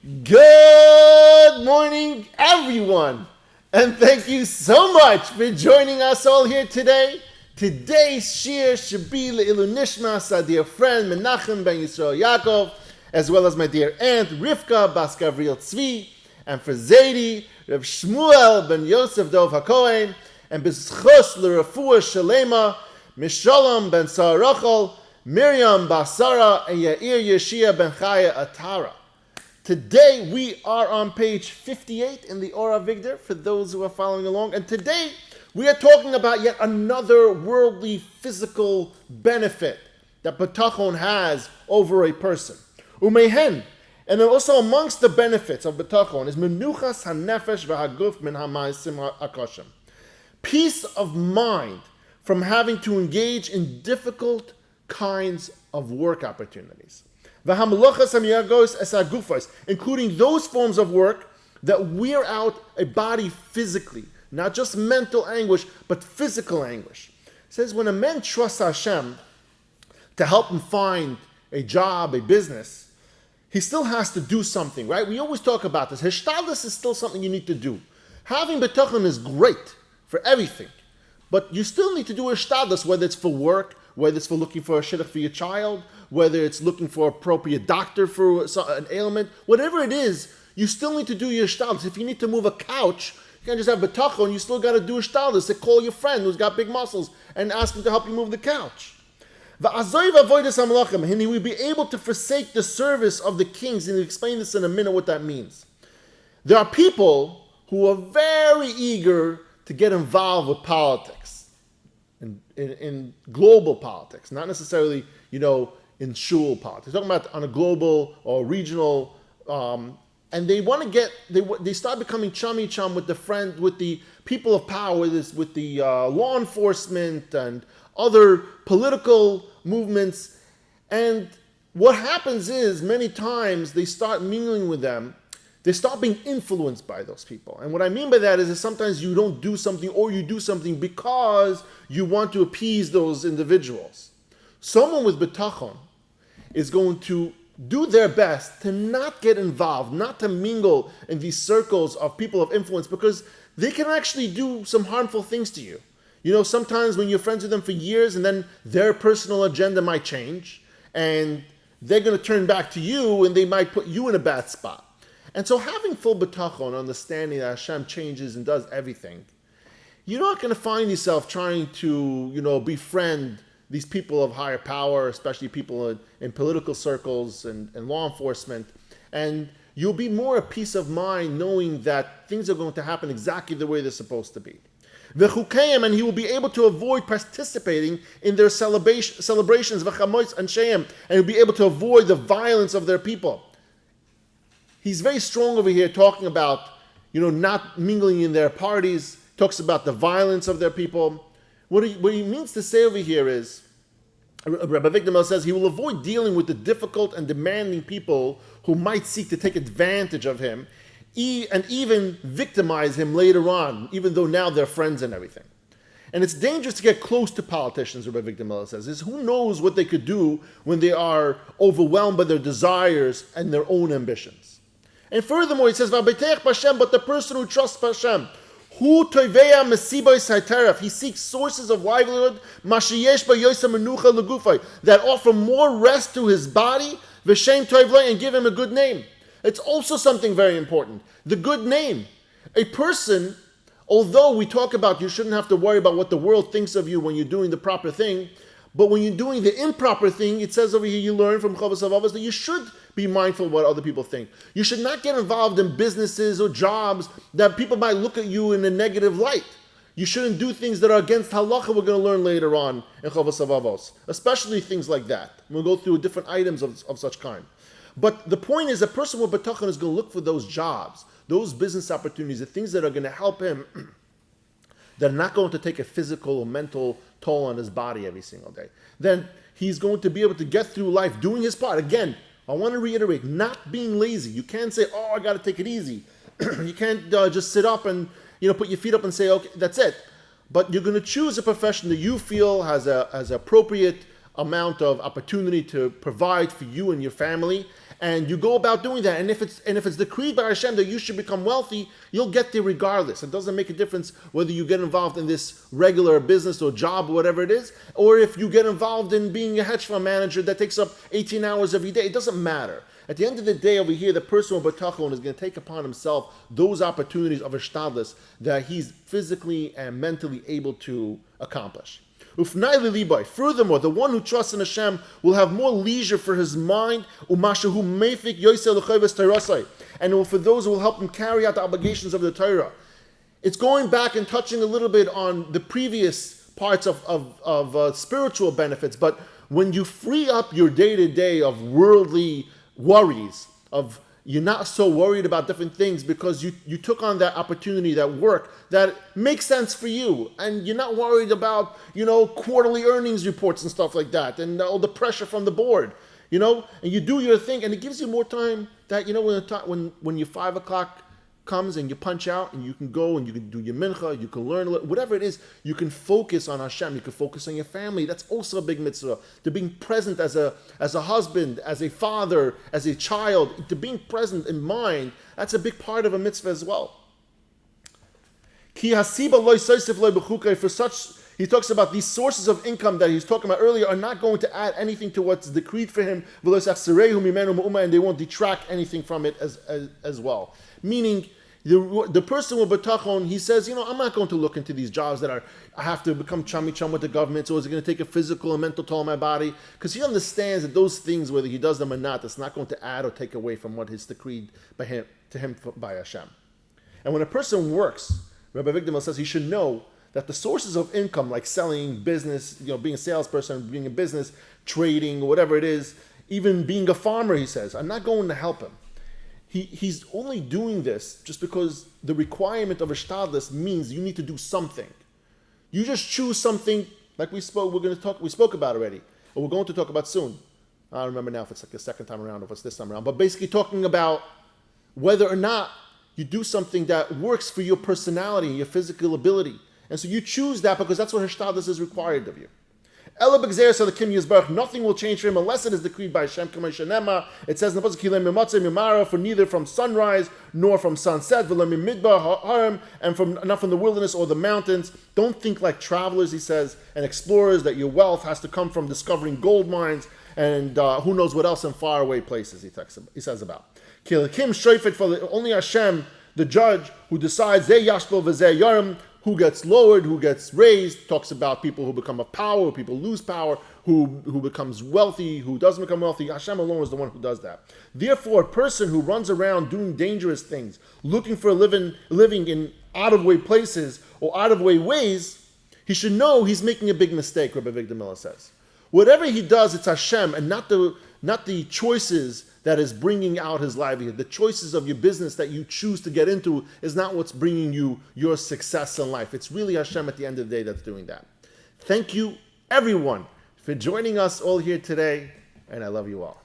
Good morning, everyone, and thank you so much for joining us all here today. Today's shiur should be le'ilu nishmas our dear friend Menachem ben Yisrael Yaakov, as well as my dear aunt Rivka bas Gavriel Tzvi, and for Zaidi, Rav Shmuel ben Yosef Dov HaKohen, and b'schus l'refuah shalema Mishalom ben Sarachol, Miriam Basara, and Yair Yeshia ben Chaya Atara. Today we are on page 58 in the Or Avigdor, for those who are following along. And today we are talking about yet another worldly physical benefit that Bitachon has over a person. Umehen, and then also amongst the benefits of Bitachon is Menuchas HaNefesh v'Haguf min HaMa'asim HaKoshem. Peace of mind from having to engage in difficult kinds of work opportunities. Including those forms of work that wear out a body physically, not just mental anguish, but physical anguish. It says when a man trusts Hashem to help him find a job, a business, he still has to do something, right? We always talk about this. Hishtadlus is still something you need to do. Having Bitachon is great for everything, but you still need to do hishtadlus, whether it's for work, whether it's for looking for a shidduch for your child, whether it's looking for an appropriate doctor for an ailment, whatever it is, you still need to do your hishtadlus. If you need to move a couch, you can't just have Bitachon, you still got to do hishtadlus. To call your friend who's got big muscles and ask him to help you move the couch. And he will be able to forsake the service of the kings, and he'll explain this in a minute what that means. There are people who are very eager to get involved with politics. In global politics, not necessarily, in shul politics. Talking about on a global or regional, and they want to get, they start becoming chum with the people of power, with the law enforcement and other political movements. And what happens is many times they start mingling with them. They start being influenced by those people. And what I mean by that is that sometimes you don't do something, or you do something because you want to appease those individuals. Someone with Bitachon is going to do their best to not get involved, not to mingle in these circles of people of influence, because they can actually do some harmful things to you. Sometimes when you're friends with them for years and then their personal agenda might change and they're going to turn back to you and they might put you in a bad spot. And so having full Bitachon, understanding that Hashem changes and does everything, you're not going to find yourself trying to, befriend these people of higher power, especially people in political circles and law enforcement. And you'll be more at peace of mind knowing that things are going to happen exactly the way they're supposed to be. And he will be able to avoid participating in their celebrations, and he'll be able to avoid the violence of their people. He's very strong over here talking about, not mingling in their parties, talks about the violence of their people. What he means to say over here is, Rav Av says he will avoid dealing with the difficult and demanding people who might seek to take advantage of him and even victimize him later on, even though now they're friends and everything. And it's dangerous to get close to politicians, Rav Av says, is who knows what they could do when they are overwhelmed by their desires and their own ambitions. And furthermore, he says, but the person who trusts Hashem, he seeks sources of livelihood that offer more rest to his body and give him a good name. It's also something very important. The good name. A person, although we talk about you shouldn't have to worry about what the world thinks of you when you're doing the proper thing, but when you're doing the improper thing, it says over here, you learn from Rav Av that you should be mindful of what other people think. You should not get involved in businesses or jobs that people might look at you in a negative light. You shouldn't do things that are against halacha, we're going to learn later on in Chavos Avavos, especially things like that. We'll go through different items of such kind. But the point is, a person with Bitachon is going to look for those jobs, those business opportunities, the things that are going to help him, that are not going to take a physical or mental toll on his body every single day. Then he's going to be able to get through life doing his part. Again, I want to reiterate, not being lazy. You can't say, I got to take it easy. You can't just sit up and put your feet up and say, okay, that's it. But you're going to choose a profession that you feel has an appropriate amount of opportunity to provide for you and your family, and you go about doing that, and if it's decreed by Hashem that you should become wealthy, you'll get there regardless. It doesn't make a difference whether you get involved in this regular business or job or whatever it is, or if you get involved in being a hedge fund manager that takes up 18 hours every day. It doesn't matter. At the end of the day, over here, the person with Bitachon is going to take upon himself those opportunities of Ishtadlis that he's physically and mentally able to accomplish. Furthermore, the one who trusts in Hashem will have more leisure for his mind, and for those who will help him carry out the obligations of the Torah. It's going back and touching a little bit on the previous parts of spiritual benefits, but when you free up your day-to-day of worldly worries, of you're not so worried about different things because you took on that opportunity, that work that makes sense for you, and you're not worried about quarterly earnings reports and stuff like that, and all the pressure from the board, and you do your thing, and it gives you more time that when your 5 o'clock comes and you punch out and you can go and you can do your mincha, you can learn a little, whatever it is, you can focus on Hashem, you can focus on your family. That's also a big mitzvah. To being present as a husband, as a father, as a child, to being present in mind, that's a big part of a mitzvah as well. For such, he talks about these sources of income that he's talking about earlier are not going to add anything to what's decreed for him, and they won't detract anything from it as well. Meaning, the person with Bitachon, he says, I'm not going to look into these jobs that I have to become chum with the government, so is it going to take a physical and mental toll on my body? Because he understands that those things, whether he does them or not, it's not going to add or take away from what is decreed by him by Hashem. And when a person works, Rabbi Avigdor says he should know that the sources of income, like selling, business, being a salesperson, being in business, trading, whatever it is, even being a farmer, he says, are not going to help him. He's only doing this just because the requirement of Ishtadlis means you need to do something. You just choose something, like we spoke about already, or we're going to talk about soon. I don't remember now if it's like the second time around or if it's this time around, but basically talking about whether or not you do something that works for your personality and your physical ability. And so you choose that because that's what Ishtadlis is required of you. Nothing will change for him unless it is decreed by Hashem. It says in the pasuk, for neither from sunrise nor from sunset, and not from the wilderness or the mountains. Don't think like travelers, he says, and explorers, that your wealth has to come from discovering gold mines and who knows what else in faraway places, he says about. Only Hashem, the judge, who decides who gets lowered, who gets raised, talks about people who become of power, who people lose power, who becomes wealthy, who doesn't become wealthy. Hashem alone is the one who does that. Therefore, a person who runs around doing dangerous things, looking for a living in out-of-way places or out-of-way ways, he should know he's making a big mistake, Rabbi Avigdor says. Whatever he does, it's Hashem and not the choices that is bringing out his livelihood. The choices of your business that you choose to get into is not what's bringing you your success in life. It's really Hashem at the end of the day that's doing that. Thank you, everyone, for joining us all here today, and I love you all.